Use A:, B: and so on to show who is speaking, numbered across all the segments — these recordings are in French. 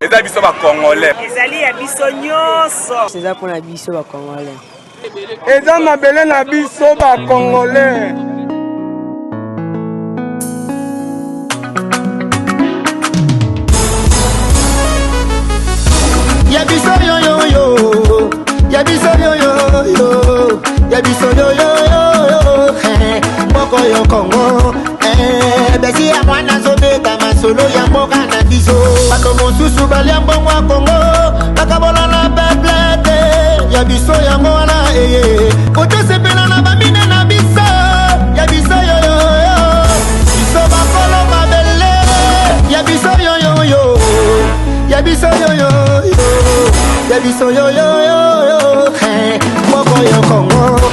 A: eza biso ba Congolais.
B: Ezali ya biso nyonso.
C: C'est ça pour la biso ba Congolais.
D: Eza mabele na biso ba Congolais.
E: Yabiso yo yo yo, yabiso yo yo yo, yabiso yo yo yo, moko yo Congo, besi ya mwana sobeta masolo ya mboka na biso. Bato mosusu balia mbongo ya Congo, bakabola na peplete, yabiso yango wana kote sepela na bamine na biso, yabiso yo yo yo, biso bakolo mabele, yabiso yo yo yo, yabiso yo yo yo. Yabiso yo yo yo, moko yo Congo.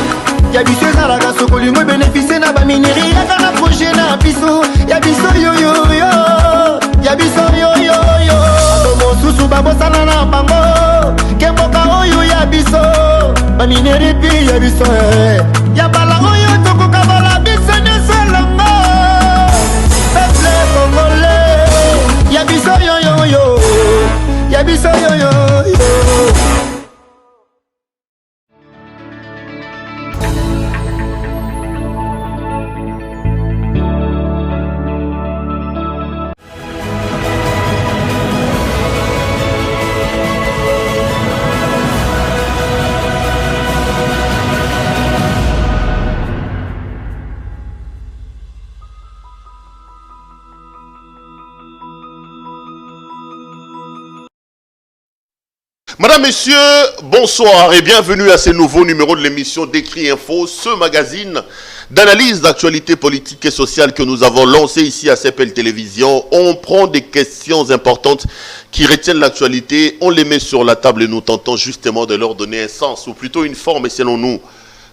E: Yabiso ezalaka sokolingo bénéficie na bamineri yaka na projet na biso. Yabiso yo yo yo, yabiso yo yo yo. Mosusu babosana na bango, kemboka oyo yabiso. Bamineri pi yabiso yabala oyo tokoka bala biso nyonso elongo. Peuple congolais, yabiso yo yo yo, yabiso yo yo yo.
F: Madame, Messieurs, bonsoir et bienvenue à ce nouveau numéro de l'émission Décrit Info, ce magazine d'analyse d'actualité politique et sociale que nous avons lancé ici à CPL Télévision. On prend des questions importantes qui retiennent l'actualité, on les met sur la table et nous tentons justement de leur donner un sens ou plutôt une forme selon nous.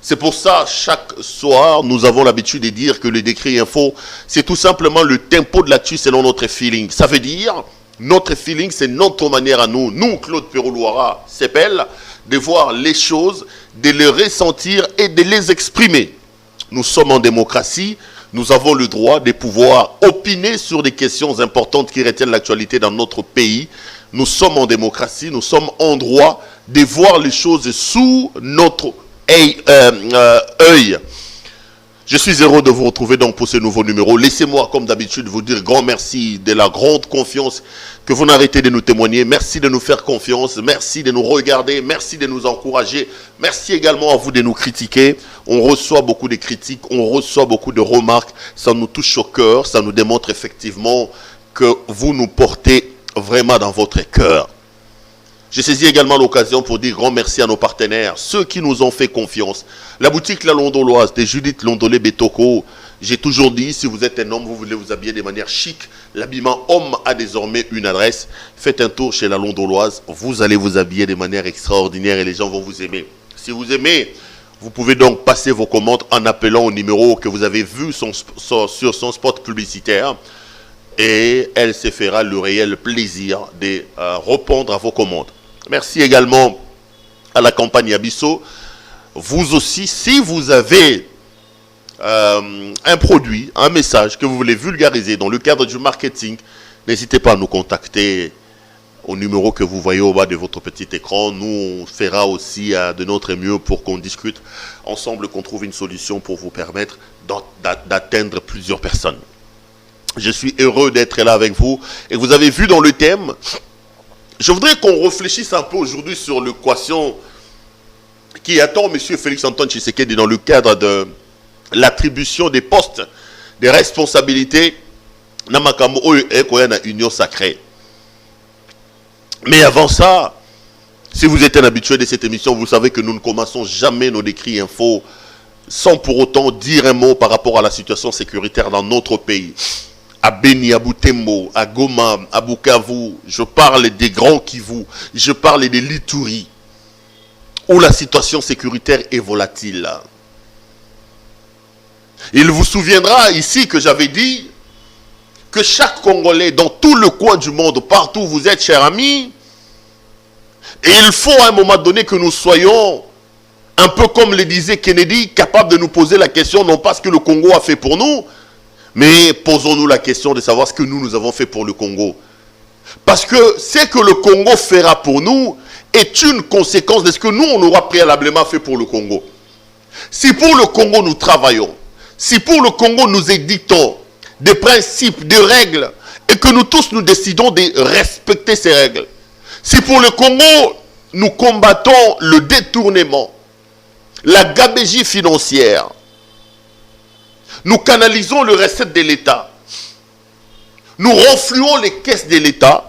F: C'est pour ça, chaque soir, nous avons l'habitude de dire que le Décrit Info, c'est tout simplement le tempo de l'actu selon notre feeling. Ça veut dire... Notre feeling, c'est notre manière à nous, Claude Perrault-Loira, CPL, de voir les choses, de les ressentir et de les exprimer. Nous sommes en démocratie, nous avons le droit de pouvoir opiner sur des questions importantes qui retiennent l'actualité dans notre pays. Nous sommes en démocratie, nous sommes en droit de voir les choses sous notre œil. Je suis heureux de vous retrouver donc pour ce nouveau numéro. Laissez-moi, comme d'habitude, vous dire grand merci de la grande confiance que vous n'arrêtez de nous témoigner. Merci de nous faire confiance. Merci de nous regarder. Merci de nous encourager. Merci également à vous de nous critiquer. On reçoit beaucoup de critiques. On reçoit beaucoup de remarques. Ça nous touche au cœur. Ça nous démontre effectivement que vous nous portez vraiment dans votre cœur. J'ai saisi également l'occasion pour dire grand merci à nos partenaires, ceux qui nous ont fait confiance. La boutique La Londoloise de Judith Londolé-Betoko. J'ai toujours dit, si vous êtes un homme, vous voulez vous habiller de manière chic, l'habillement homme a désormais une adresse. Faites un tour chez La Londoloise, vous allez vous habiller de manière extraordinaire et les gens vont vous aimer. Si vous aimez, vous pouvez donc passer vos commandes en appelant au numéro que vous avez vu sur son spot publicitaire. Et elle se fera le réel plaisir de répondre à vos commandes. Merci également à la campagne Abisso. Vous aussi, si vous avez un produit, un message que vous voulez vulgariser dans le cadre du marketing, n'hésitez pas à nous contacter au numéro que vous voyez au bas de votre petit écran. Nous, on fera aussi de notre mieux pour qu'on discute ensemble, qu'on trouve une solution pour vous permettre d'atteindre plusieurs personnes. Je suis heureux d'être là avec vous. Et vous avez vu dans le thème, je voudrais qu'on réfléchisse un peu aujourd'hui sur l'équation qui attend M. Félix-Antoine Tshisekedi dans le cadre de l'attribution des postes, des responsabilités dans la Union sacrée. Mais avant ça, si vous êtes un habitué de cette émission, vous savez que nous ne commençons jamais nos décrits infos sans pour autant dire un mot par rapport à la situation sécuritaire dans notre pays. À Beni, à Butembo, à Goma, à Bukavu, je parle des Grands Kivu, je parle des Lituri, où la situation sécuritaire est volatile. Il vous souviendra ici que j'avais dit que chaque Congolais, dans tout le coin du monde, partout où vous êtes, chers amis, et il faut à un moment donné que nous soyons, un peu comme le disait Kennedy, capables de nous poser la question, non pas ce que le Congo a fait pour nous, mais posons-nous la question de savoir ce que nous avons fait pour le Congo. Parce que ce que le Congo fera pour nous est une conséquence de ce que nous, on aura préalablement fait pour le Congo. Si pour le Congo, nous travaillons, si pour le Congo, nous éditons des principes, des règles, et que nous tous, nous décidons de respecter ces règles, si pour le Congo, nous combattons le détournement, la gabegie financière, nous canalisons le recette de l'État, nous renflouons les caisses de l'État,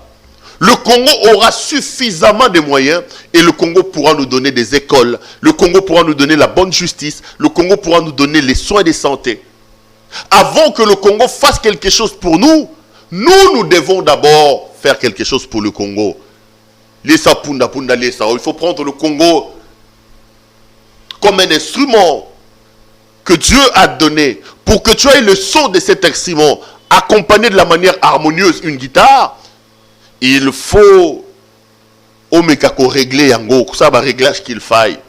F: le Congo aura suffisamment de moyens et le Congo pourra nous donner des écoles, le Congo pourra nous donner la bonne justice, le Congo pourra nous donner les soins de santé. Avant que le Congo fasse quelque chose pour nous, nous devons d'abord faire quelque chose pour le Congo. Il faut prendre le Congo comme un instrument que Dieu a donné pour que tu aies le son de cet instrument accompagné de la manière harmonieuse une guitare. Il faut régler ça va réglage qu'il faille.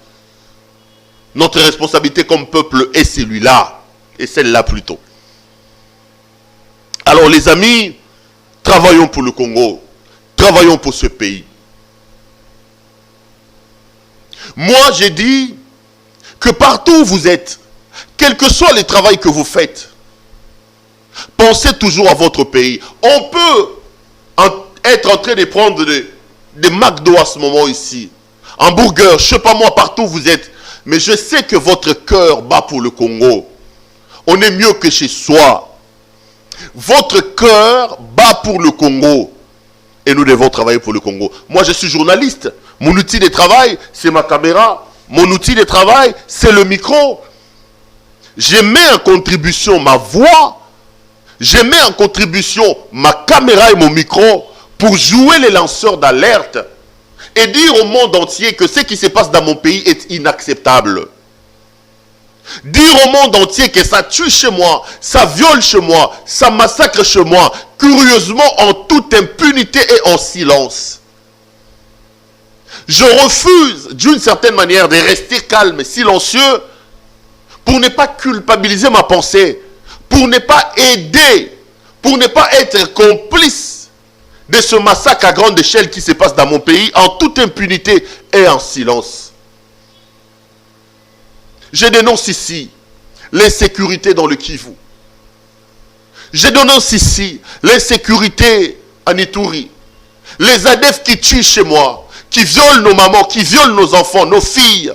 F: Notre responsabilité comme peuple est celui-là et celle-là plutôt. Alors les amis, travaillons pour le Congo, travaillons pour ce pays. Moi j'ai dit que partout où vous êtes, quel que soit le travail que vous faites, pensez toujours à votre pays. On peut être en train de prendre des McDo à ce moment ici, hamburger, je ne sais pas moi, partout où vous êtes, mais je sais que votre cœur bat pour le Congo. On est mieux que chez soi. Votre cœur bat pour le Congo et nous devons travailler pour le Congo. Moi je suis journaliste, mon outil de travail c'est ma caméra, mon outil de travail c'est le micro. Je mets en contribution ma voix, je mets en contribution ma caméra et mon micro pour jouer les lanceurs d'alerte et dire au monde entier que ce qui se passe dans mon pays est inacceptable. Dire au monde entier que ça tue chez moi, ça viole chez moi, ça massacre chez moi, curieusement en toute impunité et en silence. Je refuse d'une certaine manière de rester calme et silencieux pour ne pas culpabiliser ma pensée, pour ne pas aider, pour ne pas être complice de ce massacre à grande échelle qui se passe dans mon pays en toute impunité et en silence. Je dénonce ici l'insécurité dans le Kivu. Je dénonce ici l'insécurité en Ituri. Les ADF qui tuent chez moi, qui violent nos mamans, qui violent nos enfants, nos filles.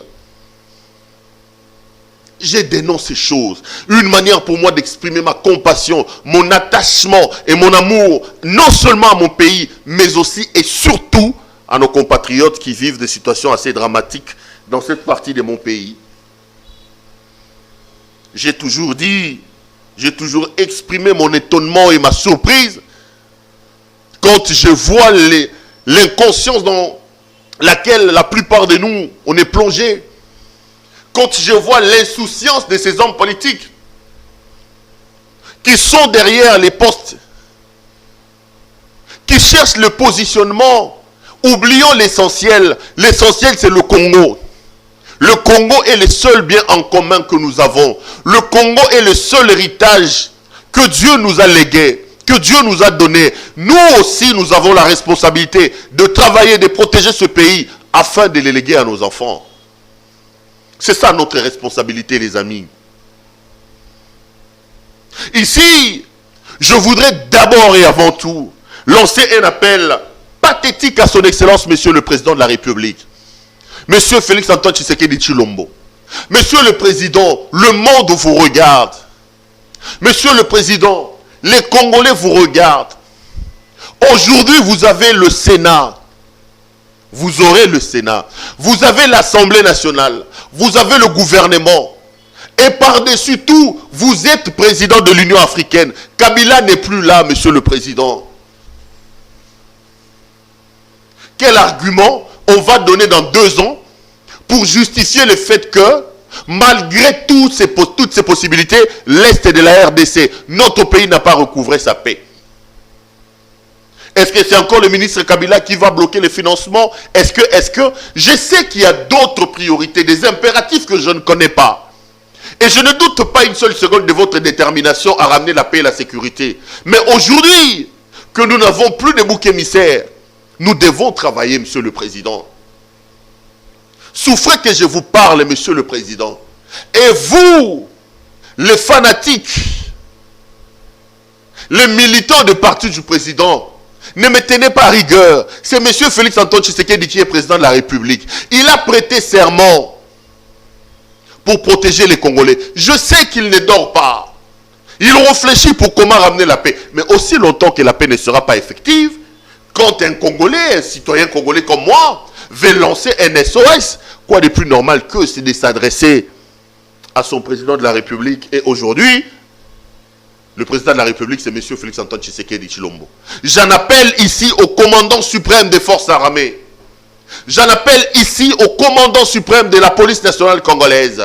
F: Je dénonce ces choses. Une manière pour moi d'exprimer ma compassion, mon attachement et mon amour, non seulement à mon pays, mais aussi et surtout à nos compatriotes qui vivent des situations assez dramatiques dans cette partie de mon pays. J'ai toujours dit, j'ai toujours exprimé mon étonnement et ma surprise quand je vois l'inconscience dans laquelle la plupart de nous, on est plongé. Quand je vois l'insouciance de ces hommes politiques qui sont derrière les postes, qui cherchent le positionnement, oublions l'essentiel. L'essentiel, c'est le Congo. Le Congo est le seul bien en commun que nous avons. Le Congo est le seul héritage que Dieu nous a légué, que Dieu nous a donné. Nous aussi, nous avons la responsabilité de travailler, de protéger ce pays afin de le léguer à nos enfants. C'est ça notre responsabilité, les amis. Ici, je voudrais d'abord et avant tout lancer un appel pathétique à son Excellence, Monsieur le Président de la République. Monsieur Félix Antoine Tshisekedi Tshilombo. Monsieur le Président, le monde vous regarde. Monsieur le Président, les Congolais vous regardent. Aujourd'hui, vous avez le Sénat. Vous aurez le Sénat. Vous avez l'Assemblée nationale. Vous avez le gouvernement. Et par-dessus tout, vous êtes président de l'Union africaine. Kabila n'est plus là, Monsieur le Président. Quel argument on va donner dans 2 ans pour justifier le fait que, malgré toutes ces possibilités, l'Est de la RDC, notre pays n'a pas recouvré sa paix? Est-ce que c'est encore le ministre Kabila qui va bloquer le financement? Est-ce que je sais qu'il y a d'autres priorités, des impératifs que je ne connais pas. Et je ne doute pas une seule seconde de votre détermination à ramener la paix et la sécurité. Mais aujourd'hui, que nous n'avons plus de bouc émissaire, nous devons travailler, Monsieur le Président. Souffrez que je vous parle, Monsieur le Président. Et vous, les fanatiques, les militants du parti du président, ne me tenez pas à rigueur. C'est M. Félix Antoine Tshisekedi qui est président de la République. Il a prêté serment pour protéger les Congolais. Je sais qu'il ne dort pas. Il réfléchit pour comment ramener la paix. Mais aussi longtemps que la paix ne sera pas effective, quand un Congolais, un citoyen congolais comme moi, veut lancer un SOS, quoi de plus normal que c'est de s'adresser à son président de la République. Et aujourd'hui, le président de la République, c'est M. Félix Antoine Tshisekedi Tshilombo. J'en appelle ici au commandant suprême des forces armées. J'en appelle ici au commandant suprême de la police nationale congolaise.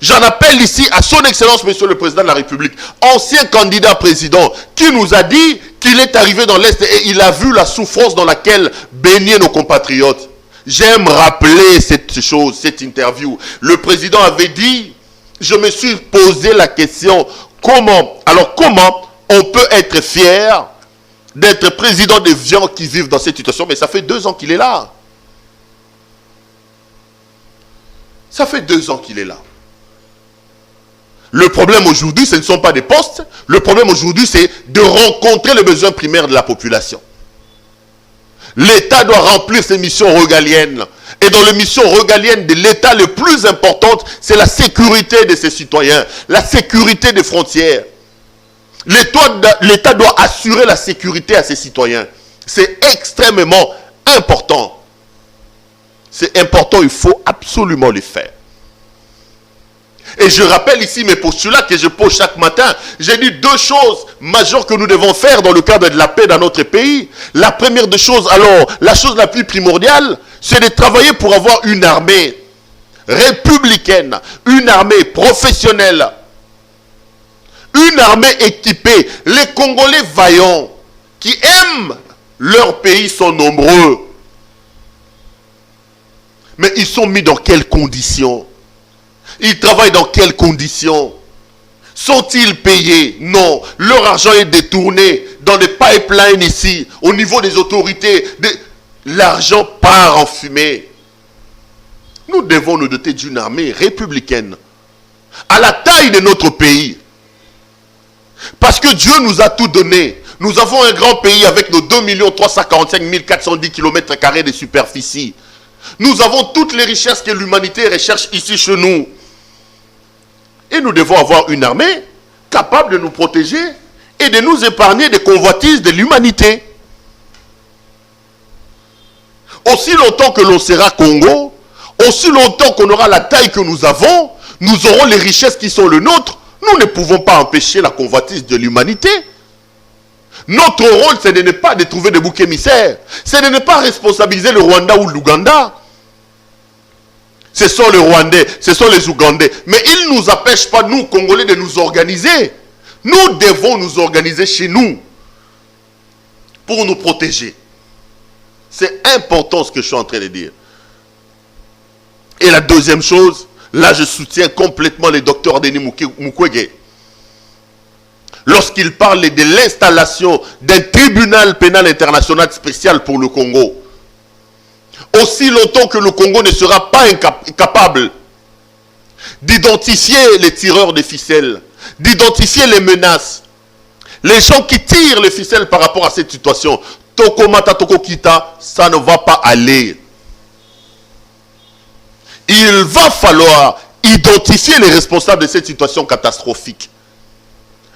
F: J'en appelle ici à son excellence, Monsieur le Président de la République, ancien candidat président, qui nous a dit qu'il est arrivé dans l'Est et il a vu la souffrance dans laquelle baignaient nos compatriotes. J'aime rappeler cette chose, cette interview. Le président avait dit, je me suis posé la question, comment on peut être fier d'être président des gens qui vivent dans cette situation? Mais ça fait 2 ans qu'il est là. Ça fait 2 ans qu'il est là. Le problème aujourd'hui, ce ne sont pas des postes. Le problème aujourd'hui, c'est de rencontrer les besoins primaires de la population. L'État doit remplir ses missions régaliennes. Et dans les missions régaliennes de l'État, le plus importante, c'est la sécurité de ses citoyens, la sécurité des frontières. L'État doit assurer la sécurité à ses citoyens. C'est extrêmement important. C'est important, il faut absolument le faire. Et je rappelle ici mes postulats que je pose chaque matin. J'ai dit 2 choses majeures que nous devons faire dans le cadre de la paix dans notre pays. La première des choses, alors, la chose la plus primordiale, c'est de travailler pour avoir une armée républicaine, une armée professionnelle, une armée équipée. Les Congolais vaillants qui aiment leur pays sont nombreux. Mais ils sont mis dans quelles conditions? Ils travaillent dans quelles conditions? Sont-ils payés? Non. Leur argent est détourné dans des pipelines ici, au niveau des autorités. L'argent part en fumée. Nous devons nous doter d'une armée républicaine, à la taille de notre pays. Parce que Dieu nous a tout donné. Nous avons un grand pays avec nos 2 345 410 km² de superficie. Nous avons toutes les richesses que l'humanité recherche ici chez nous. Et nous devons avoir une armée capable de nous protéger et de nous épargner des convoitises de l'humanité. Aussi longtemps que l'on sera Congo, aussi longtemps qu'on aura la taille que nous avons, nous aurons les richesses qui sont les nôtres. Nous ne pouvons pas empêcher la convoitise de l'humanité. Notre rôle, c'est de ne pas de trouver des boucs émissaires. C'est de ne pas responsabiliser le Rwanda ou l'Ouganda. Ce sont les Rwandais, ce sont les Ougandais. Mais ils ne nous empêchent pas, nous, Congolais, de nous organiser. Nous devons nous organiser chez nous pour nous protéger. C'est important ce que je suis en train de dire. Et la deuxième chose, là je soutiens complètement le docteur Denis Mukwege. Lorsqu'il parle de l'installation d'un tribunal pénal international spécial pour le Congo. Aussi longtemps que le Congo ne sera pas capable d'identifier les tireurs de ficelles, d'identifier les menaces, les gens qui tirent les ficelles par rapport à cette situation, Tokomata Tokokita, ça ne va pas aller. Il va falloir identifier les responsables de cette situation catastrophique.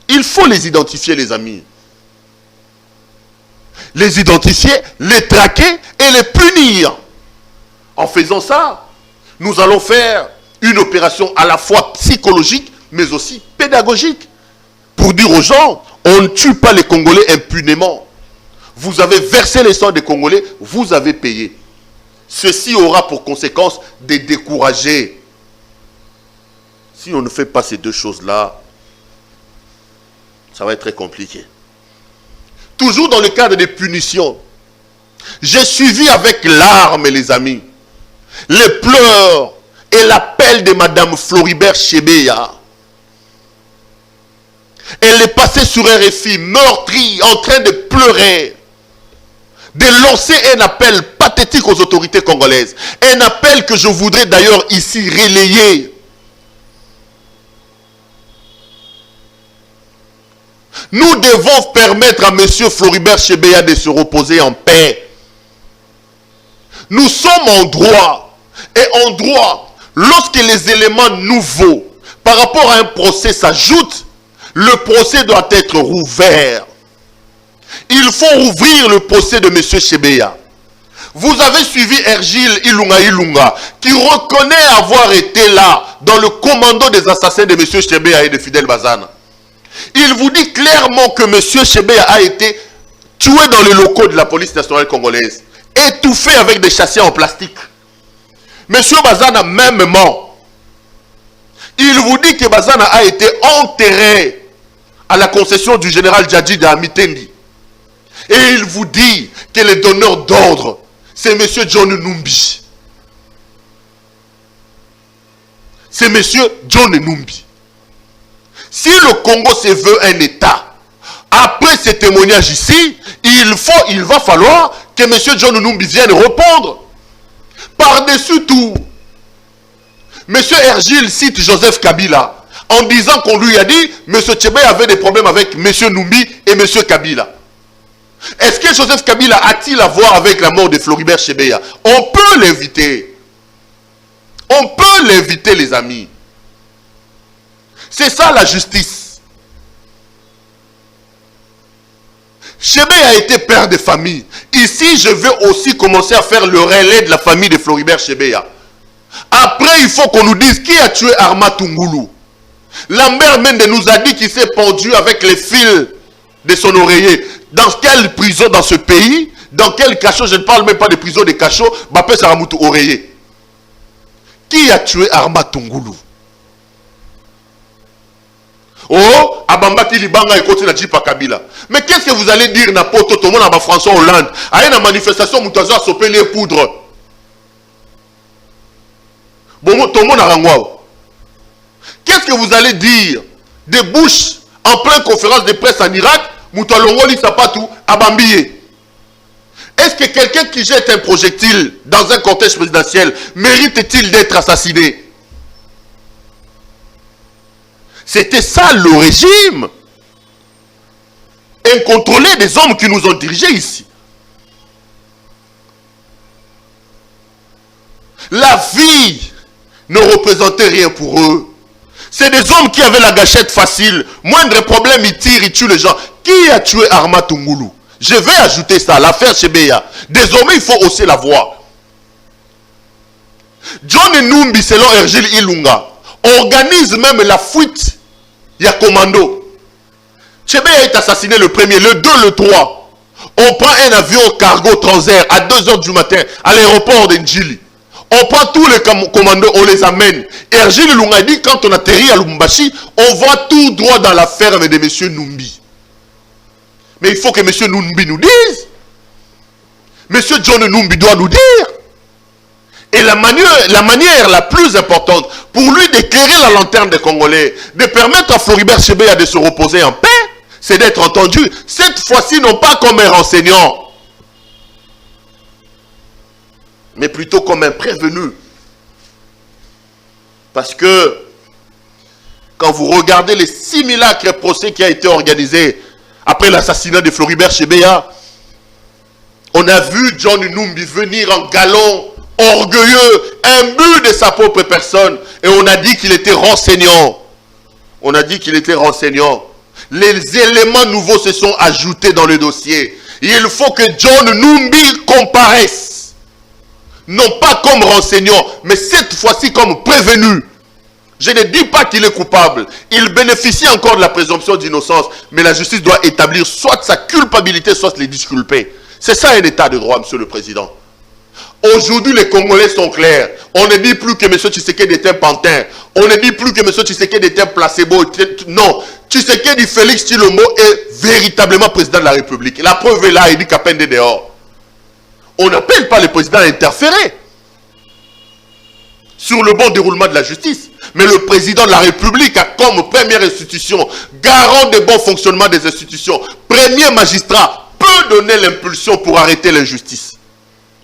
F: Il faut les identifier, les amis. Les identifier, les traquer et les punir. En faisant ça, nous allons faire une opération à la fois psychologique, mais aussi pédagogique. Pour dire aux gens, on ne tue pas les Congolais impunément. Vous avez versé les sangs des Congolais, vous avez payé. Ceci aura pour conséquence de décourager. Si on ne fait pas ces 2 choses-là, ça va être très compliqué. Toujours dans le cadre des punitions, j'ai suivi avec larmes, les amis, les pleurs et l'appel de Madame Floribert Chebeya. Elle est passée sur RFI, meurtrie, en train de pleurer, de lancer un appel pathétique aux autorités congolaises. Un appel que je voudrais d'ailleurs ici relayer. Nous devons permettre à M. Floribert Chebeya de se reposer en paix. Nous sommes en droit. Et en droit, lorsque les éléments nouveaux par rapport à un procès s'ajoutent, le procès doit être rouvert. Il faut rouvrir le procès de M. Chebeya. Vous avez suivi Ergile Ilunga, qui reconnaît avoir été là dans le commando des assassins de M. Chebeya et de Fidel Bazana. Il vous dit clairement que M. Chebeya a été tué dans les locaux de la police nationale congolaise, étouffé avec des châssis en plastique. M. Bazana même mort. Il vous dit que Bazana a été enterré à la concession du général Djadji de Amitendi. Et il vous dit que le donneur d'ordre, c'est M. John Numbi. C'est M. John Numbi. Si le Congo se veut un État, après ces témoignages ici, il va falloir que M. John Numbi vienne répondre. Par-dessus tout, M. Ergile cite Joseph Kabila en disant qu'on lui a dit M. Chebeya avait des problèmes avec M. Numbi et M. Kabila. Est-ce que Joseph Kabila a-t-il à voir avec la mort de Floribert Chebeya? On peut l'éviter. On peut l'éviter, les amis. C'est ça la justice. Chebeya a été père de famille. Ici, je veux aussi commencer à faire le relais de la famille de Floribert Chebeya. Après, il faut qu'on nous dise qui a tué Arma Tungulu. Lambert Mende nous a dit qu'il s'est pendu avec les fils de son oreiller. Dans quelle prison dans ce pays? Dans quel cachot? Je ne parle même pas de prison de cachot. Bapé Saramutu oreiller. Qui a tué Arma Tungulu? Oh, Abambaki Libanga et continue à dire par Kabila. Mais qu'est-ce que vous allez dire Napoto, tout le monde à François Hollande? À une manifestation, Moutazo a sopé les poudres. Bon, tout le monde a rangouao. Qu'est-ce que vous allez dire de Bush en pleine conférence de presse en Irak? Moutalongoli Sapatou, Abambiye. Est-ce que quelqu'un qui jette un projectile dans un contexte présidentiel mérite-t-il d'être assassiné? C'était ça le régime incontrôlé des hommes qui nous ont dirigés ici. La vie ne représentait rien pour eux. C'est des hommes qui avaient la gâchette facile. Moindre problème, ils tirent, ils tuent les gens. Qui a tué Arma Tungulu? Je vais ajouter ça, l'affaire Chebeya. Désormais, il faut hausser la voix. John Numbi, selon Ergile Ilunga, organise même la fuite. Il y a commando. Chebeya est assassiné le 1er, le 2, le 3. On prend un avion cargo Transair à 2 h du matin à l'aéroport de Njili. On prend tous les commandos, on les amène. Ergile Ilunga dit quand on atterrit à Lubumbashi, on va tout droit dans la ferme de M. Numbi. Mais il faut que M. Numbi nous dise. M. John Numbi doit nous dire. Et la manière la plus importante pour lui d'éclairer la lanterne des Congolais, de permettre à Floribert Chebeya de se reposer en paix, c'est d'être entendu. Cette fois-ci, non pas comme un renseignant, mais plutôt comme un prévenu. Parce que, quand vous regardez les simulacres procès qui a été organisé après l'assassinat de Floribert Chebeya, on a vu John Numbi venir en galon, orgueilleux, imbu de sa propre personne, et on a dit qu'il était renseignant. On a dit qu'il était renseignant. Les éléments nouveaux se sont ajoutés dans le dossier. Il faut que John Numbi comparaisse. Non pas comme renseignant, mais cette fois-ci comme prévenu. Je ne dis pas qu'il est coupable. Il bénéficie encore de la présomption d'innocence. Mais la justice doit établir soit sa culpabilité, soit les disculper. C'est ça un état de droit, monsieur le président. Aujourd'hui, les Congolais sont clairs. On ne dit plus que M. Tshisekedi est un pantin. On ne dit plus que M. Tshisekedi est un placebo. Non. Tshisekedi Félix Tshilombo est véritablement président de la République. La preuve est là, il dit qu'à peine dehors. On n'appelle pas le président à interférer. sur le bon déroulement de la justice. Mais le président de la République a comme première institution, garant du bon fonctionnement des institutions, premier magistrat, peut donner l'impulsion pour arrêter l'injustice.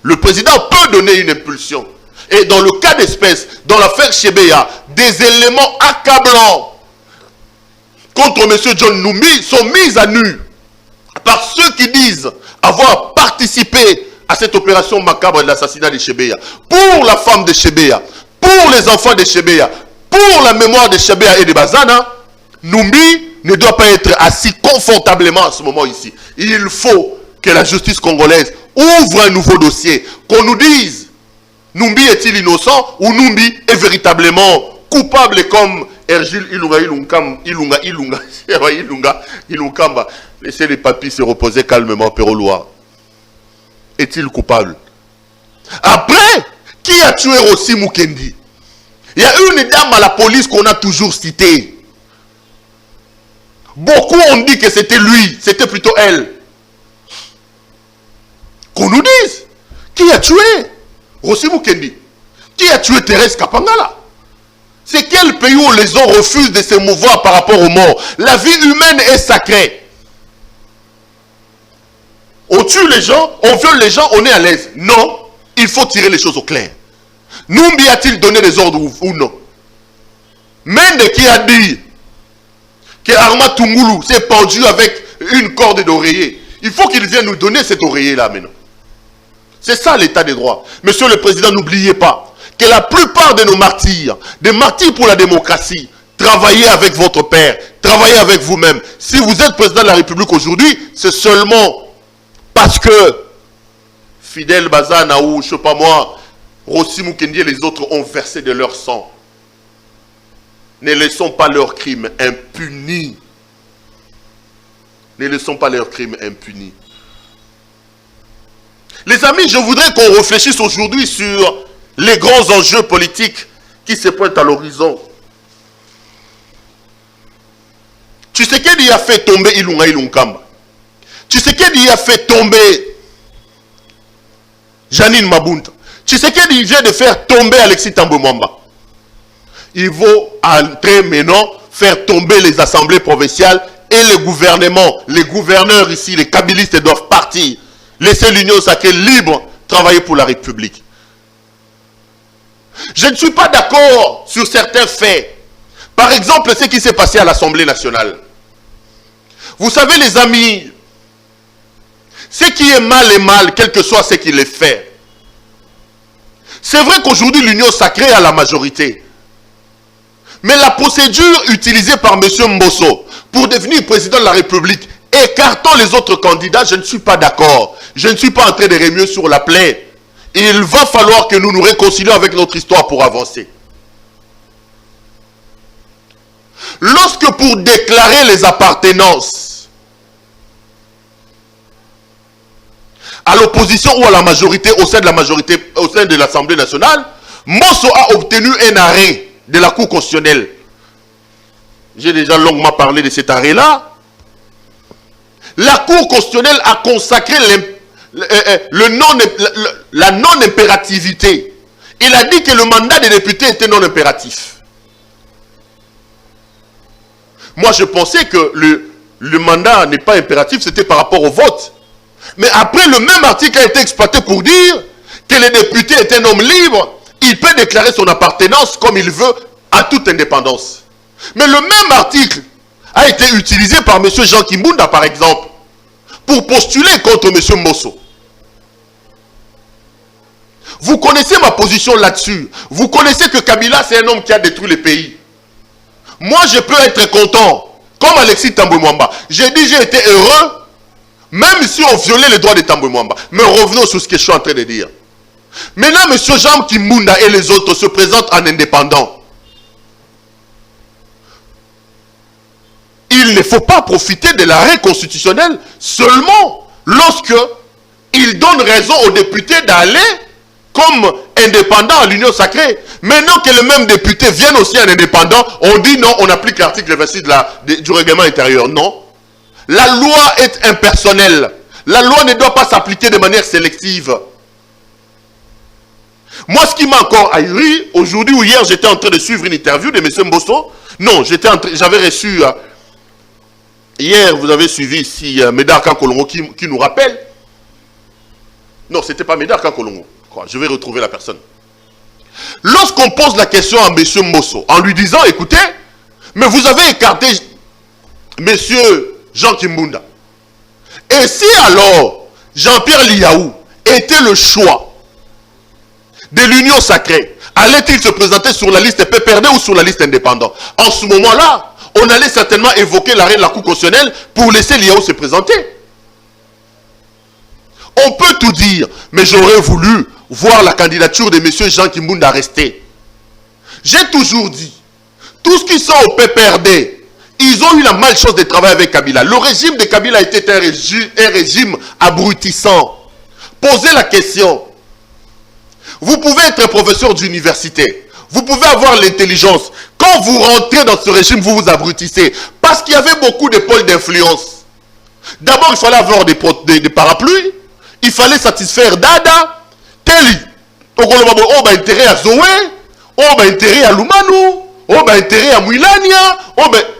F: Le président peut donner une impulsion. Et dans le cas d'espèce, dans l'affaire Chebeya, des éléments accablants contre M. John Numbi sont mis à nu par ceux qui disent avoir participé à cette opération macabre de l'assassinat de Chebeya. Pour la femme de Chebeya, pour les enfants de Chebeya, pour la mémoire de Chebeya et de Bazana, Numbi ne doit pas être assis confortablement à ce moment ici. Il faut que la justice congolaise ouvre un nouveau dossier, qu'on nous dise Numbi est-il innocent ou Numbi est véritablement coupable comme Ergil Ilungamba. Laissez les papis se reposer calmement, Pérolois. Est-il coupable? Après, qui a tué Rossi Mukendi? Il y a une dame à la police qu'on a toujours citée. Beaucoup ont dit que c'était lui, c'était plutôt elle. Qu'on nous dise, qui a tué Rossi Mukendi? Qui a tué Thérèse Kapangala? C'est quel pays où les gens refusent de se mouvoir par rapport aux morts? La vie humaine est sacrée. On tue les gens, on viole les gens, on est à l'aise. Non, il faut tirer les choses au clair. Numbi a-t-il donné des ordres ou non? Mende qui a dit que Arma Tungulu s'est pendu avec une corde d'oreiller. Il faut qu'il vienne nous donner cet oreiller-là maintenant. C'est ça l'état des droits. Monsieur le Président, n'oubliez pas que la plupart de nos martyrs, des martyrs pour la démocratie, travaillez avec votre père, travaillez avec vous-même. Si vous êtes président de la République aujourd'hui, c'est seulement parce que Fidel Bazana ou je ne sais pas moi, Rossi Mukendi et les autres ont versé de leur sang. Ne laissons pas leurs crimes impunis. Ne laissons pas leurs crimes impunis. Les amis, je voudrais qu'on réfléchisse aujourd'hui sur les grands enjeux politiques qui se pointent à l'horizon. Tshisekedi a fait tomber Ilunga Ilunkamba. Tshisekedi a fait tomber Janine Mabunda. Tshisekedi vient de faire tomber Alexis Thambwe Mwamba. Il faut entrer maintenant, faire tomber les assemblées provinciales et les gouvernements. Les gouverneurs ici, les kabylistes doivent partir. Laisser l'Union sacrée libre, travailler pour la République. Je ne suis pas d'accord sur certains faits. Par exemple, ce qui s'est passé à l'Assemblée nationale. Vous savez les amis, ce qui est mal est mal, quel que soit ce qu'il est fait. C'est vrai qu'aujourd'hui l'Union sacrée a la majorité. Mais la procédure utilisée par M. Mbosso pour devenir président de la République, écartant les autres candidats, je ne suis pas d'accord. Je ne suis pas en train de remuer sur la plaie. Il va falloir que nous nous réconcilions avec notre histoire pour avancer. Lorsque pour déclarer les appartenances à l'opposition ou à la majorité, au sein de la majorité, au sein de l'Assemblée nationale, Mbosso a obtenu un arrêt de la Cour constitutionnelle. J'ai déjà longuement parlé de cet arrêt-là. La Cour constitutionnelle a consacré la non-impérativité. Il a dit que le mandat des députés était non impératif. Moi, je pensais que le mandat n'est pas impératif, c'était par rapport au vote. Mais après, le même article a été exploité pour dire que le député est un homme libre. Il peut déclarer son appartenance comme il veut à toute indépendance. Mais le même article a été utilisé par M. Jean Kimbunda, par exemple, pour postuler contre M. Mbosso. Vous connaissez ma position là-dessus. Vous connaissez que Kabila, c'est un homme qui a détruit le pays. Moi, je peux être content, comme Alexis Thambwe Mwamba. J'ai dit, j'ai été heureux, même si on violait les droits de Thambwe Mwamba. Mais revenons sur ce que je suis en train de dire. Maintenant, M. Jean Kimbunda et les autres se présentent en indépendants. Il ne faut pas profiter de l'arrêt constitutionnel seulement lorsque il donne raison aux députés d'aller comme indépendants à l'Union sacrée. Maintenant que les mêmes députés viennent aussi en indépendant, on dit non, on applique l'article 26 du règlement intérieur. Non. La loi est impersonnelle. La loi ne doit pas s'appliquer de manière sélective. Moi, ce qui m'a encore ahuri, aujourd'hui ou hier, j'étais en train de suivre une interview de M. Mbosso. Non, j'avais reçu... hier, vous avez suivi ici Médard Kankolongo qui nous rappelle. Non, ce n'était pas Médard Kankolongo. Je vais retrouver la personne. Lorsqu'on pose la question à M. Mbosso, en lui disant, écoutez, mais vous avez écarté M. Jean Kimbunda. Et si alors, Jean-Pierre Liaou était le choix de l'Union sacrée, allait-il se présenter sur la liste PPRD ou sur la liste indépendante? En ce moment-là, on allait certainement évoquer l'arrêt de la Cour constitutionnelle pour laisser Liaou se présenter. On peut tout dire, mais j'aurais voulu voir la candidature de M. Jean Kimbunda rester. J'ai toujours dit, tous ceux qui sont au PPRD, ils ont eu la malchance de travailler avec Kabila. Le régime de Kabila était un régime abrutissant. Posez la question. Vous pouvez être professeur d'université. Vous pouvez avoir l'intelligence. Quand vous rentrez dans ce régime, vous vous abrutissez. Parce qu'il y avait beaucoup de pôles d'influence. D'abord, il fallait avoir des parapluies. Il fallait satisfaire Dada, Teli. Donc on a intérêt à Zoé, on a intérêt à Lumanu, on a intérêt à Mouilania.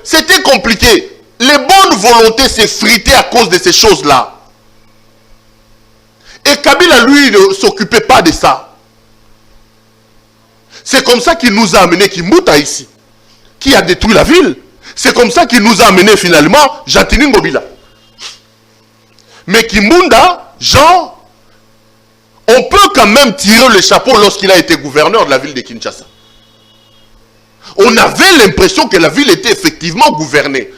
F: C'était compliqué. Les bonnes volontés s'effritaient à cause de ces choses-là. Et Kabila, lui, ne s'occupait pas de ça. C'est comme ça qu'il nous a amené Kimbouta ici, qui a détruit la ville. C'est comme ça qu'il nous a amené finalement Jatini Ngobila. Mais Kimbunda, Jean, on peut quand même tirer le chapeau lorsqu'il a été gouverneur de la ville de Kinshasa. On avait l'impression que la ville était effectivement gouvernée.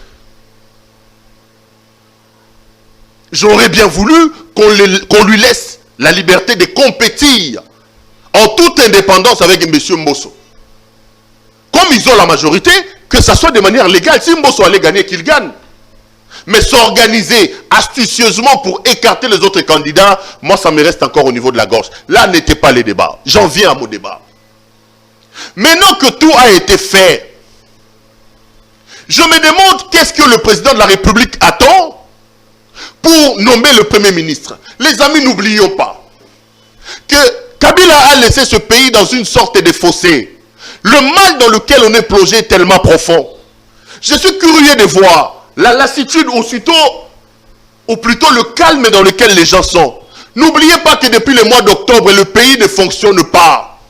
F: J'aurais bien voulu qu'on lui laisse la liberté de compétir en toute indépendance avec M. Mbosso. Comme ils ont la majorité, que ça soit de manière légale. Si Mbosso allait gagner, qu'il gagne. Mais s'organiser astucieusement pour écarter les autres candidats, moi ça me reste encore au niveau de la gorge. Là n'était pas les débats. J'en viens à mon débat. Maintenant que tout a été fait, je me demande qu'est-ce que le président de la République attend pour nommer le Premier ministre. Les amis, n'oublions pas que Kabila a laissé ce pays dans une sorte de fossé. Le mal dans lequel on est plongé est tellement profond. Je suis curieux de voir la lassitude aussitôt, ou plutôt le calme dans lequel les gens sont. N'oubliez pas que depuis le mois d'octobre, le pays ne fonctionne pas.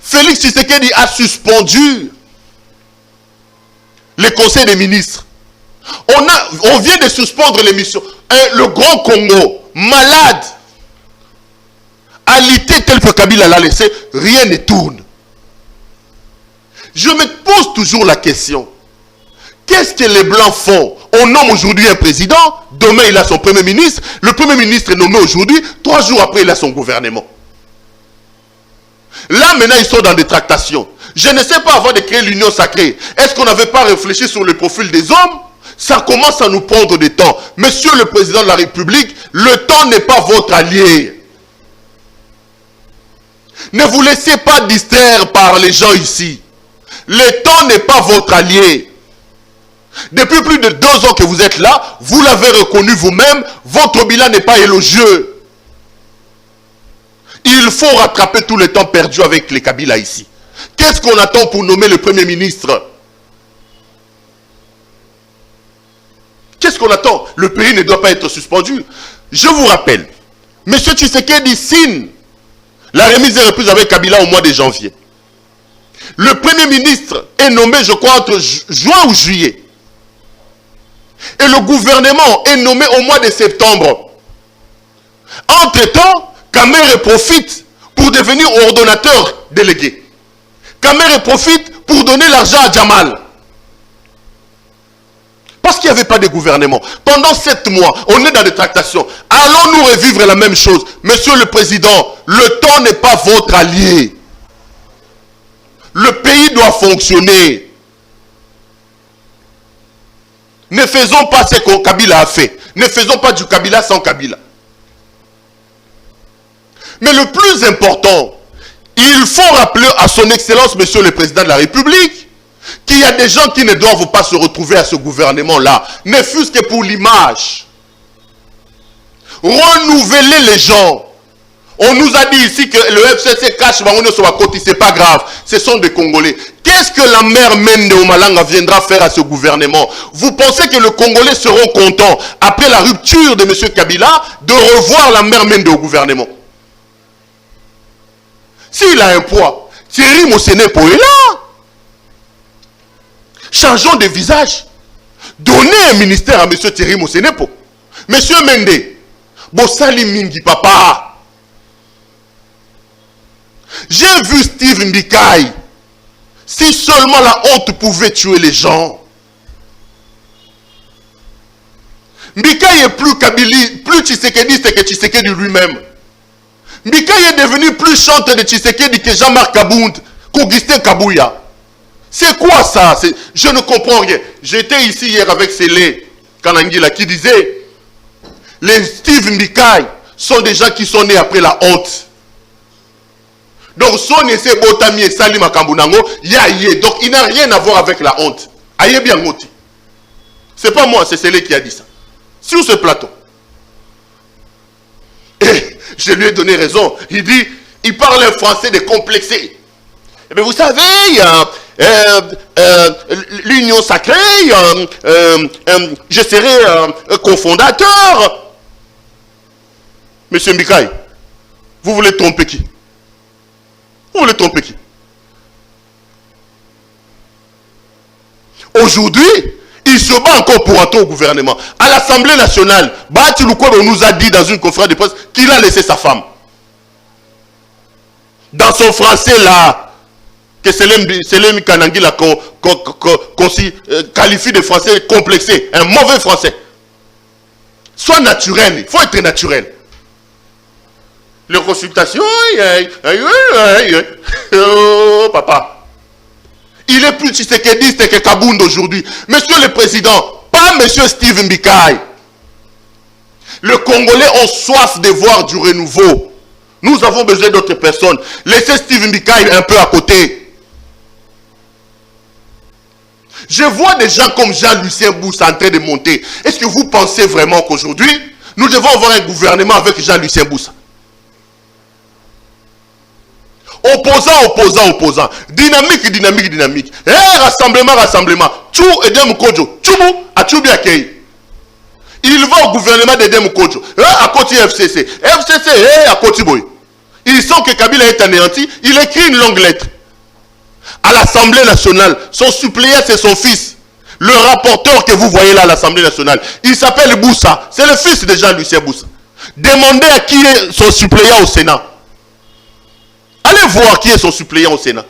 F: Félix Tshisekedi a suspendu les conseils des ministres. On vient de suspendre l'émission. Le Grand Congo, malade, alité tel que Kabila l'a laissé, rien ne tourne. Je me pose toujours la question. Qu'est-ce que les Blancs font? On nomme aujourd'hui un président, demain il a son Premier ministre, le Premier ministre est nommé aujourd'hui, 3 jours après il a son gouvernement. Là maintenant ils sont dans des tractations. Je ne sais pas, avant de créer l'union sacrée, est-ce qu'on n'avait pas réfléchi sur le profil des hommes? Ça commence à nous prendre du temps. Monsieur le Président de la République, le temps n'est pas votre allié. Ne vous laissez pas distraire par les gens ici. Le temps n'est pas votre allié. Depuis plus de 2 ans que vous êtes là, vous l'avez reconnu vous-même, votre bilan n'est pas élogieux. Il faut rattraper tout le temps perdu avec les Kabila ici. Qu'est-ce qu'on attend pour nommer le Premier ministre? Qu'est-ce qu'on attend? Le pays ne doit pas être suspendu. Je vous rappelle, M. Tshisekedi signe la remise des reprises avec Kabila au mois de janvier. Le Premier ministre est nommé, je crois, entre juin ou juillet. Et le gouvernement est nommé au mois de septembre. Entre-temps, Kamere profite pour devenir ordonnateur délégué. Kamere profite pour donner l'argent à Djamal. Parce qu'il n'y avait pas de gouvernement. Pendant 7 mois, on est dans des tractations. Allons-nous revivre la même chose? Monsieur le Président, le temps n'est pas votre allié. Le pays doit fonctionner. Ne faisons pas ce que Kabila a fait. Ne faisons pas du Kabila sans Kabila. Mais le plus important, il faut rappeler à son Excellence, Monsieur le Président de la République, qu'il y a des gens qui ne doivent pas se retrouver à ce gouvernement-là, ne fût-ce que pour l'image. Renouveler les gens. On nous a dit ici que le FCC cache Bangono sur la côte, c'est pas grave. Ce sont des Congolais. Qu'est-ce que la mère Mende Omalanga viendra faire à ce gouvernement? Vous pensez que les Congolais seront contents, après la rupture de M. Kabila, de revoir la mère Mende au gouvernement? S'il a un poids, Thierry Mosenepo est là. Changeons de visage. Donnez un ministère à M. Thierry Mosenepo. M. Mende, Bossali Mingi Papa. J'ai vu Steve Mbikai. Si seulement la honte pouvait tuer les gens. Mbikai est plus Kabili, plus Tshisekedi que Tshisekedi lui-même. Mbikai est devenu plus chanteur de Tshisekedi que Jean-Marc Kabound, qu'Augustin Kabouya. C'est quoi ça? Je ne comprends rien. J'étais ici hier avec Célé Kanangila qui disait les Steve Mbikai sont des gens qui sont nés après la honte. Donc, son essai Botami et Salim Akambunango, donc il n'a rien à voir avec la honte. Aïe bien moti. C'est pas moi, c'est Célé qui a dit ça. Sur ce plateau. Et je lui ai donné raison. Il dit, il parle un français décomplexé. Eh bien, vous savez, l'union sacrée, je serai cofondateur. Monsieur Mbikai, vous voulez tromper qui? Vous voulez tromper qui? Aujourd'hui, il se bat encore pour entrer au gouvernement. À l'Assemblée nationale, Bahati Lukwebo nous a dit dans une conférence de presse qu'il a laissé sa femme. Dans son français là, que Selem Kanangi l'a qualifie de français complexé, un mauvais français. Sois naturel, il faut être naturel. Les consultations, oh, papa. Il est plus tshisekediste que Kabound aujourd'hui. Monsieur le Président, pas Monsieur Steve Mbikai. Les Congolais ont soif de voir du renouveau. Nous avons besoin d'autres personnes. Laissez Steve Mbikai un peu à côté. Je vois des gens comme Jean-Lucien Boussa en train de monter. Est-ce que vous pensez vraiment qu'aujourd'hui, nous devons avoir un gouvernement avec Jean-Lucien Boussa? Opposant. Dynamique. Rassemblement. Tchou Edem Kodjo. Tchoubou a Tchoubi Akei. Il va au gouvernement d'Edem Kodjo. À côté FCC. À côté Boy. Ils sont que Kabila est anéanti. Il écrit une longue lettre. À l'Assemblée nationale, son suppléant c'est son fils. Le rapporteur que vous voyez là à l'Assemblée nationale, il s'appelle Boussa. C'est le fils de Jean-Lucien Boussa. Demandez à qui est son suppléant au Sénat. Allez voir qui est son suppléant au Sénat.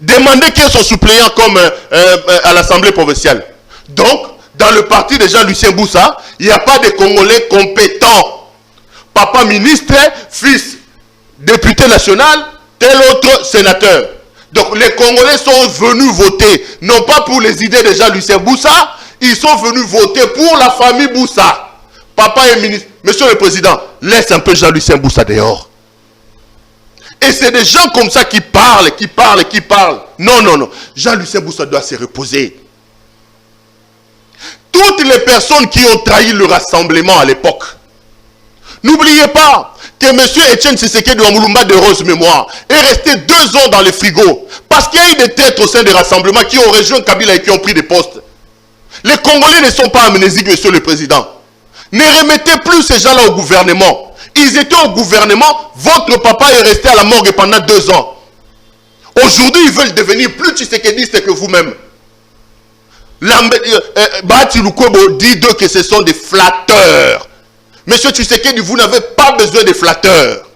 F: Demandez qui est son suppléant comme à l'Assemblée provinciale. Donc, dans le parti de Jean-Lucien Boussa, il n'y a pas de Congolais compétents. Papa ministre, fils député national, tel autre sénateur. Donc, les Congolais sont venus voter, non pas pour les idées de Jean-Lucien Boussa, ils sont venus voter pour la famille Boussa. Papa est ministre. Monsieur le Président, laisse un peu Jean-Lucien Boussa dehors. Et c'est des gens comme ça qui parlent. Non. Jean-Lucien Boussa doit se reposer. Toutes les personnes qui ont trahi le rassemblement à l'époque. N'oubliez pas que M. Etienne Tshisekedi de Wamulumba de Rose Mémoire est resté 2 ans dans les frigos. Parce qu'il y a eu des têtes au sein des rassemblements qui ont rejoint Kabila et qui ont pris des postes. Les Congolais ne sont pas amnésiques, Monsieur le Président. Ne remettez plus ces gens-là au gouvernement. Ils étaient au gouvernement, votre papa est resté à la morgue pendant 2 ans. Aujourd'hui, ils veulent devenir plus tshisekedistes que vous-même. Bahati Lukwebo dit d'eux que ce sont des flatteurs. Monsieur Tshisekedi, vous n'avez pas besoin de flatteurs.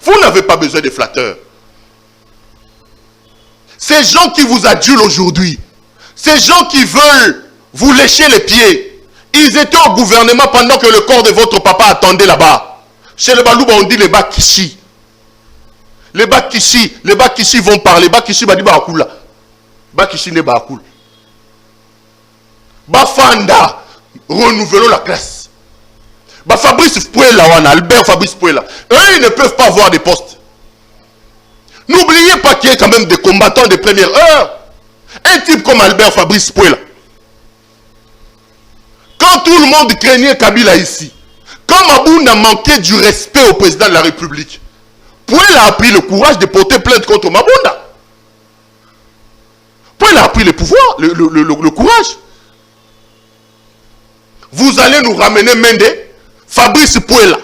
F: Vous n'avez pas besoin de flatteurs. Ces gens qui vous adulent aujourd'hui, ces gens qui veulent vous lécher les pieds, ils étaient au gouvernement pendant que le corps de votre papa attendait là-bas. Chez les Balouba, on dit les Bakishi. Les Bakishi vont parler. Bakishi va dire Bakoula. Bakishi n'est Bakoula. Bafanda, renouvelons la classe. Fabrice Pouela, Albert Fabrice Pouela. Eux, ils ne peuvent pas avoir des postes. N'oubliez pas qu'il y a quand même des combattants de première heure. Un type comme Albert Fabrice Pouela. Quand tout le monde craignait Kabila ici, Quand Mabounda a manqué du respect au président de la République, Pouel a pris le courage de porter plainte contre Mabounda. Pouel a pris le pouvoir, le courage. Vous allez nous ramener Mende, Fabrice Pouel.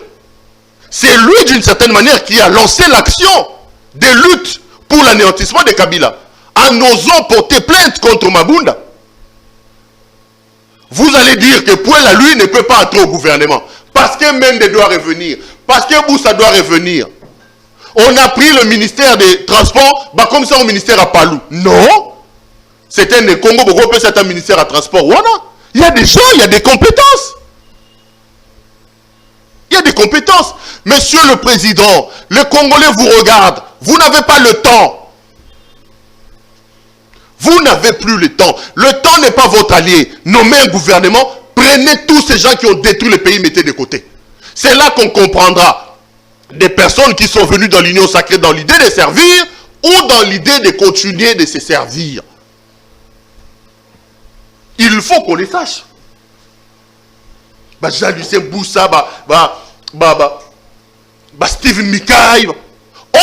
F: C'est lui, d'une certaine manière, qui a lancé l'action de lutte pour l'anéantissement de Kabila, en osant porter plainte contre Mabounda. Vous allez dire que Pouel, lui, ne peut pas entrer au gouvernement. Parce que Mende doit revenir. Parce que Boussa doit revenir. On a pris le ministère des Transports, bah comme ça au ministère à Palou. Non. C'était un Congo, c'est un ministère à transport. Voilà. Il y a des gens, il y a des compétences. Il y a des compétences. Monsieur le Président, les Congolais vous regardent. Vous n'avez pas le temps. Vous n'avez plus le temps. Le temps n'est pas votre allié. Nommez un gouvernement. Prenez tous ces gens qui ont détruit le pays, mettez de côté. C'est là qu'on comprendra des personnes qui sont venues dans l'union sacrée dans l'idée de servir ou dans l'idée de continuer de se servir. Il faut qu'on les sache. Jean-Lucien Boussa, Steven Mikaï.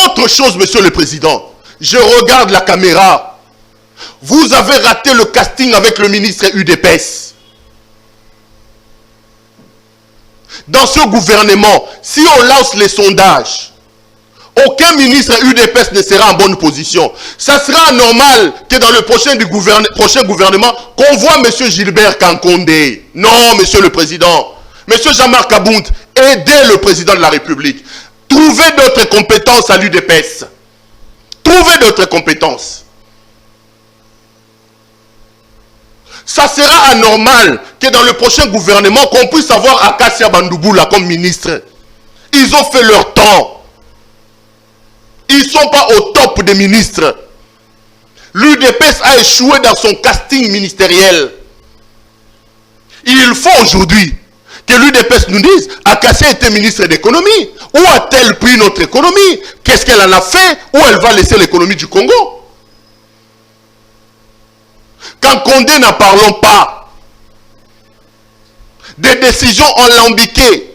F: Autre chose, monsieur le Président. Je regarde la caméra. Vous avez raté le casting avec le ministre UDPS. Dans ce gouvernement, si on lance les sondages, aucun ministre UDPS ne sera en bonne position. Ça sera normal que dans le prochain gouvernement, qu'on voit M. Gilbert Kankonde. Non, monsieur le Président. M. Jean-Marc Abound, aidez le Président de la République. Trouvez d'autres compétences à l'UDPS. Trouvez d'autres compétences. Ça sera anormal que dans le prochain gouvernement, qu'on puisse avoir Akassia Bandouboula comme ministre. Ils ont fait leur temps. Ils ne sont pas au top des ministres. L'UDPS a échoué dans son casting ministériel. Il faut aujourd'hui que l'UDPS nous dise, Akassia était ministre d'économie. Où a-t-elle pris notre économie? Qu'est-ce qu'elle en a fait? Où elle va laisser l'économie du Congo? Quand Condé n'en parlons pas, des décisions alambiquées,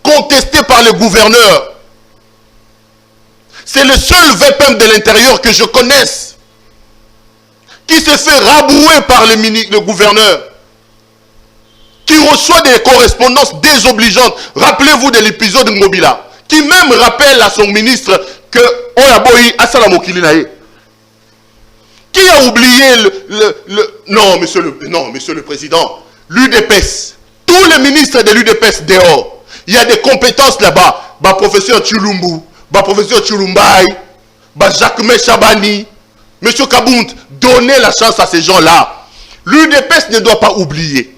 F: contestées par le gouverneur. C'est le seul VPM de l'intérieur que je connaisse qui se fait rabrouer par le gouverneur, qui reçoit des correspondances désobligeantes. Rappelez-vous de l'épisode Ngobila, qui même rappelle à son ministre que Oyaboyi Asalamokilinae. Qui a oublié Non, monsieur le Président, l'UDPS, tous les ministres de l'UDPS dehors, il y a des compétences là-bas. Professeur Chulumbu, professeur Chulumbaï, Jacques Chabani, monsieur Kabound, donnez la chance à ces gens-là. L'UDPS ne doit pas oublier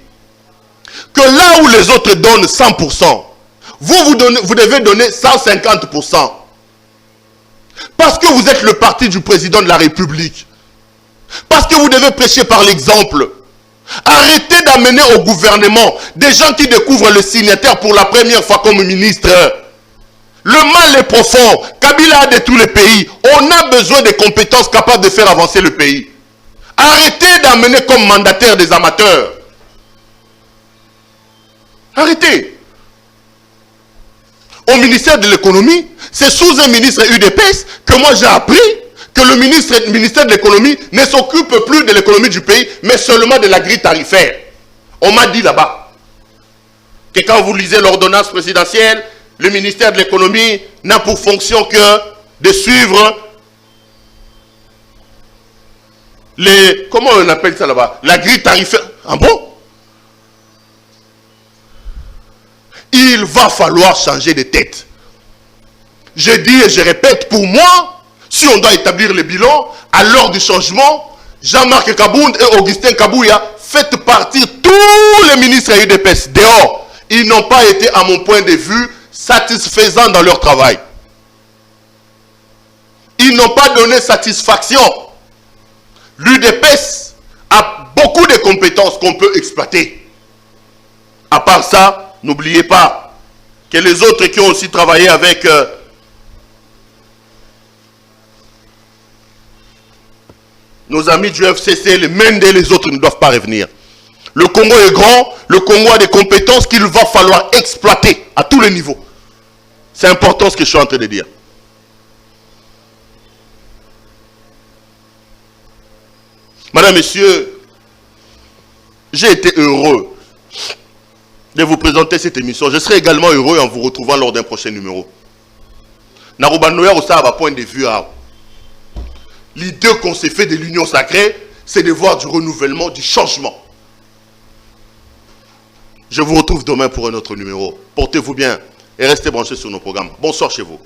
F: que là où les autres donnent 100%, vous devez donner 150%. Parce que vous êtes le parti du président de la République. Parce que vous devez prêcher par l'exemple. Arrêtez d'amener au gouvernement des gens qui découvrent le signataire pour la première fois comme ministre. Le mal est profond. Kabila a détruit le pays. On a besoin de compétences capables de faire avancer le pays. Arrêtez d'amener comme mandataire des amateurs. Arrêtez. Au ministère de l'économie, c'est sous un ministre UDPS que moi j'ai appris que le ministère de l'économie ne s'occupe plus de l'économie du pays, mais seulement de la grille tarifaire. On m'a dit là-bas que quand vous lisez l'ordonnance présidentielle, le ministère de l'économie n'a pour fonction que de suivre les... Comment on appelle ça là-bas? La grille tarifaire. Ah bon? Il va falloir changer de tête. Je dis et je répète, pour moi, si on doit établir le bilan, à l'heure du changement, Jean-Marc Kabound et Augustin Kabouya, faites partir tous les ministres UDPS dehors. Ils n'ont pas été, à mon point de vue, satisfaisants dans leur travail. Ils n'ont pas donné satisfaction. L'UDPS a beaucoup de compétences qu'on peut exploiter. À part ça, n'oubliez pas que les autres qui ont aussi travaillé avec... nos amis du FCC, les Mende et les autres ne doivent pas revenir. Le Congo est grand, le Congo a des compétences qu'il va falloir exploiter à tous les niveaux. C'est important ce que je suis en train de dire. Madame, Messieurs, j'ai été heureux de vous présenter cette émission. Je serai également heureux en vous retrouvant lors d'un prochain numéro. Narubanoya Osa a un point de vue. L'idée qu'on s'est fait de l'union sacrée, c'est de voir du renouvellement, du changement. Je vous retrouve demain pour un autre numéro. Portez-vous bien et restez branchés sur nos programmes. Bonsoir chez vous.